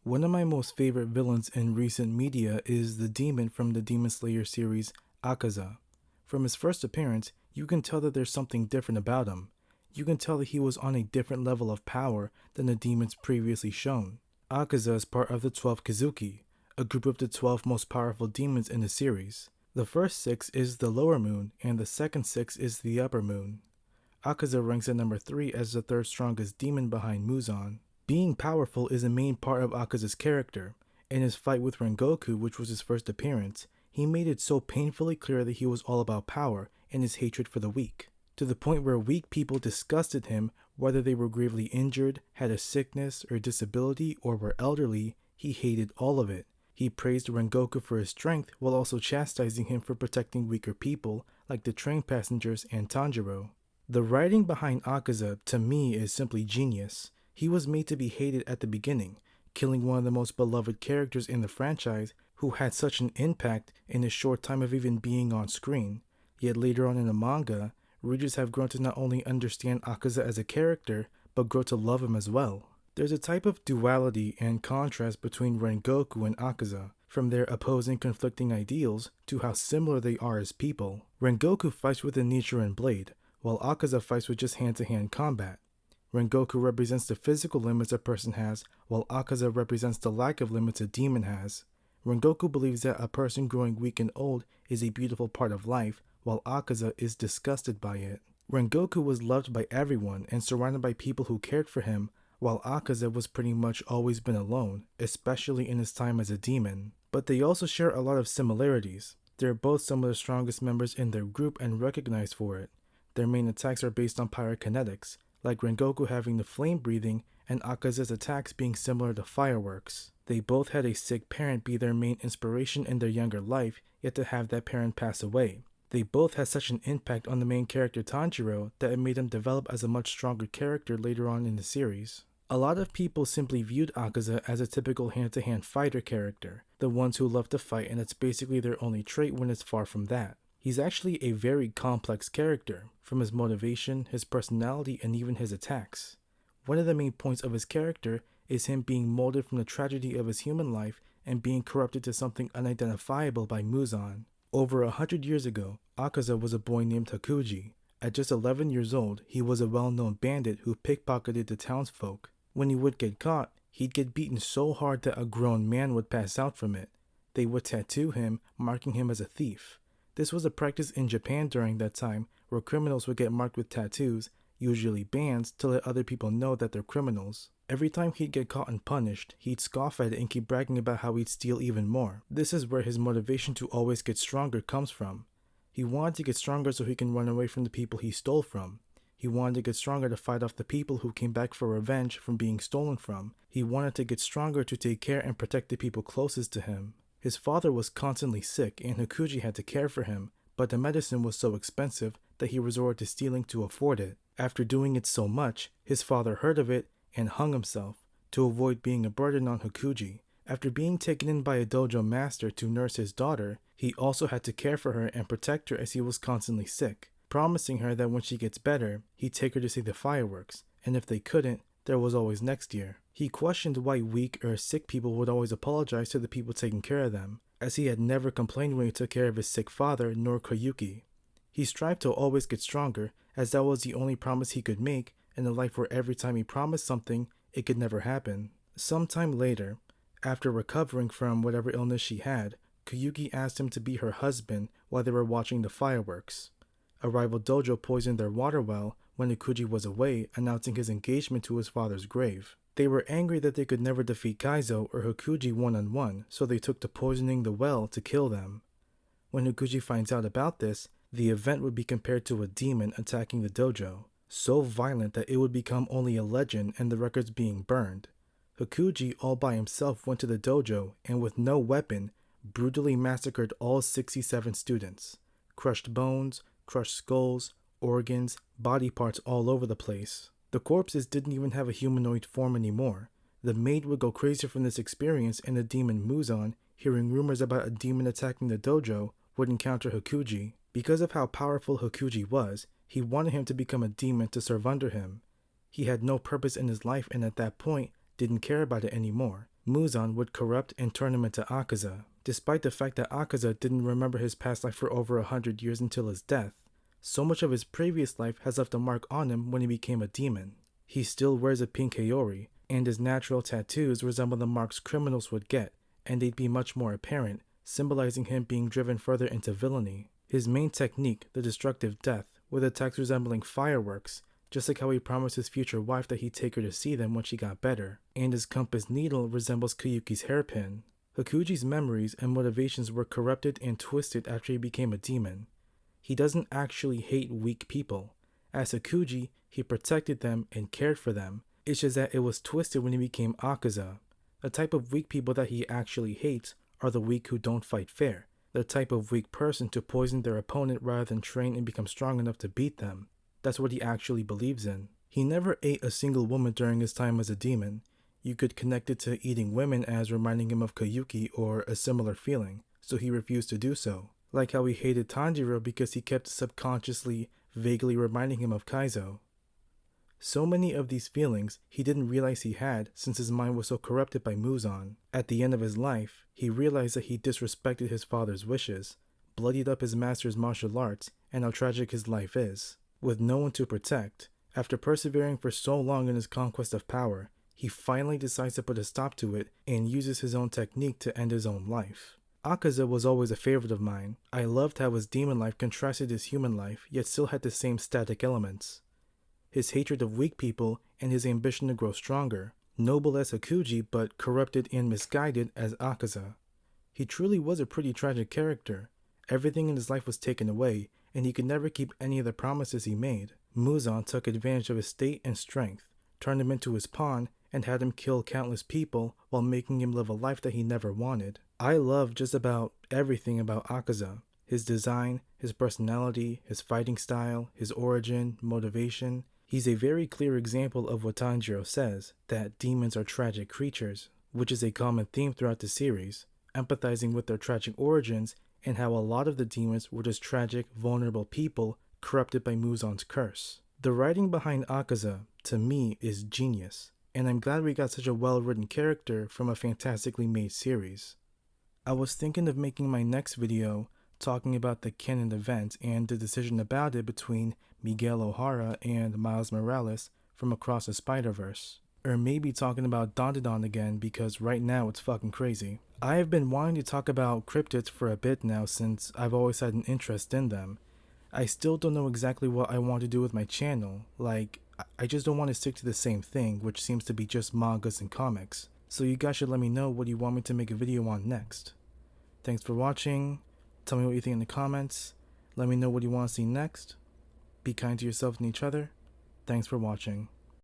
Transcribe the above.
One of my most favorite villains in recent media is the demon from the Demon Slayer series, Akaza. From his first appearance, you can tell that there's something different about him. You can tell that he was on a different level of power than the demons previously shown. Akaza is part of the 12 Kizuki, a group of the 12 most powerful demons in the series. The first 6 is the lower moon, and the second 6 is the upper moon. Akaza ranks at number 3 as the third strongest demon behind Muzan. Being powerful is a main part of Akaza's character. In his fight with Rengoku, which was his first appearance, he made it so painfully clear that he was all about power and his hatred for the weak, to the point where weak people disgusted him, whether they were gravely injured, had a sickness or disability, or were elderly. He hated all of it. He praised Rengoku for his strength while also chastising him for protecting weaker people like the train passengers and Tanjiro. The writing behind Akaza, to me, is simply genius. He was made to be hated at the beginning, killing one of the most beloved characters in the franchise who had such an impact in a short time of even being on screen. Yet later on in the manga, readers have grown to not only understand Akaza as a character, but grow to love him as well. There's a type of duality and contrast between Rengoku and Akaza, from their opposing conflicting ideals to how similar they are as people. Rengoku fights with a Nichiren blade, while Akaza fights with just hand-to-hand combat. Rengoku represents the physical limits a person has, while Akaza represents the lack of limits a demon has. Rengoku believes that a person growing weak and old is a beautiful part of life, while Akaza is disgusted by it. Rengoku was loved by everyone and surrounded by people who cared for him, while Akaza was pretty much always been alone, especially in his time as a demon. But they also share a lot of similarities. They're both some of the strongest members in their group and recognized for it. Their main attacks are based on pyrokinetics, like Rengoku having the flame breathing and Akaza's attacks being similar to fireworks. They both had a sick parent be their main inspiration in their younger life, yet to have that parent pass away. They both had such an impact on the main character Tanjiro that it made him develop as a much stronger character later on in the series. A lot of people simply viewed Akaza as a typical hand-to-hand fighter character, the ones who love to fight and it's basically their only trait when it's far from that. He's actually a very complex character, from his motivation, his personality, and even his attacks. One of the main points of his character is him being molded from the tragedy of his human life and being corrupted to something unidentifiable by Muzan. Over 100 years ago, Akaza was a boy named Hakuji. At just 11 years old, he was a well-known bandit who pickpocketed the townsfolk. When he would get caught, he'd get beaten so hard that a grown man would pass out from it. They would tattoo him, marking him as a thief. This was a practice in Japan during that time, where criminals would get marked with tattoos, usually bands, to let other people know that they're criminals. Every time he'd get caught and punished, he'd scoff at it and keep bragging about how he'd steal even more. This is where his motivation to always get stronger comes from. He wanted to get stronger so he can run away from the people he stole from. He wanted to get stronger to fight off the people who came back for revenge from being stolen from. He wanted to get stronger to take care and protect the people closest to him. His father was constantly sick and Hakuji had to care for him, but the medicine was so expensive that he resorted to stealing to afford it. After doing it so much, his father heard of it and hung himself to avoid being a burden on Hakuji. After being taken in by a dojo master to nurse his daughter, he also had to care for her and protect her as he was constantly sick, promising her that when she gets better, he'd take her to see the fireworks, and if they couldn't, there was always next year. He questioned why weak or sick people would always apologize to the people taking care of them, as he had never complained when he took care of his sick father nor Koyuki. He strived to always get stronger, as that was the only promise he could make in a life where every time he promised something, it could never happen. Sometime later, after recovering from whatever illness she had, Koyuki asked him to be her husband while they were watching the fireworks. A rival dojo poisoned their water well when Hakuji was away, announcing his engagement to his father's grave. They were angry that they could never defeat Kaizo or Hakuji one-on-one, so they took to poisoning the well to kill them. When Hakuji finds out about this, the event would be compared to a demon attacking the dojo, so violent that it would become only a legend and the records being burned. Hakuji all by himself went to the dojo and with no weapon, brutally massacred all 67 students. Crushed bones, crushed skulls, organs, body parts all over the place. The corpses didn't even have a humanoid form anymore. The maid would go crazy from this experience and the demon Muzan, hearing rumors about a demon attacking the dojo, would encounter Hakuji. Because of how powerful Hakuji was, he wanted him to become a demon to serve under him. He had no purpose in his life and at that point, didn't care about it anymore. Muzan would corrupt and turn him into Akaza, despite the fact that Akaza didn't remember his past life for over 100 years until his death. So much of his previous life has left a mark on him when he became a demon. He still wears a pink Haori, and his natural tattoos resemble the marks criminals would get, and they'd be much more apparent, symbolizing him being driven further into villainy. His main technique, the destructive death, with attacks resembling fireworks, just like how he promised his future wife that he'd take her to see them when she got better, and his compass needle resembles Koyuki's hairpin. Hakuji's memories and motivations were corrupted and twisted after he became a demon. He doesn't actually hate weak people. As Hakuji, he protected them and cared for them. It's just that it was twisted when he became Akaza. The type of weak people that he actually hates are the weak who don't fight fair. The type of weak person to poison their opponent rather than train and become strong enough to beat them. That's what he actually believes in. He never ate a single woman during his time as a demon. You could connect it to eating women as reminding him of Koyuki or a similar feeling, so he refused to do so. Like how he hated Tanjiro because he kept subconsciously, vaguely reminding him of Kaizo. So many of these feelings he didn't realize he had since his mind was so corrupted by Muzan. At the end of his life, he realized that he disrespected his father's wishes, bloodied up his master's martial arts, and how tragic his life is. With no one to protect, after persevering for so long in his conquest of power, he finally decides to put a stop to it and uses his own technique to end his own life. Akaza was always a favorite of mine. I loved how his demon life contrasted his human life, yet still had the same static elements. His hatred of weak people and his ambition to grow stronger, noble as Hakuji but corrupted and misguided as Akaza. He truly was a pretty tragic character. Everything in his life was taken away, and he could never keep any of the promises he made. Muzan took advantage of his state and strength, turned him into his pawn, and had him kill countless people while making him live a life that he never wanted. I love just about everything about Akaza. His design, his personality, his fighting style, his origin, motivation. He's a very clear example of what Tanjiro says, that demons are tragic creatures, which is a common theme throughout the series, empathizing with their tragic origins and how a lot of the demons were just tragic, vulnerable people corrupted by Muzan's curse. The writing behind Akaza, to me, is genius, and I'm glad we got such a well-written character from a fantastically made series. I was thinking of making my next video talking about the canon event and the decision about it between Miguel O'Hara and Miles Morales from Across the Spider-Verse. Or maybe talking about Dandadan again because right now it's fucking crazy. I have been wanting to talk about cryptids for a bit now since I've always had an interest in them. I still don't know exactly what I want to do with my channel. Like, I just don't want to stick to the same thing, which seems to be just mangas and comics. So you guys should let me know what you want me to make a video on next. Thanks for watching. Tell me what you think in the comments. Let me know what you want to see next. Be kind to yourself and each other. Thanks for watching.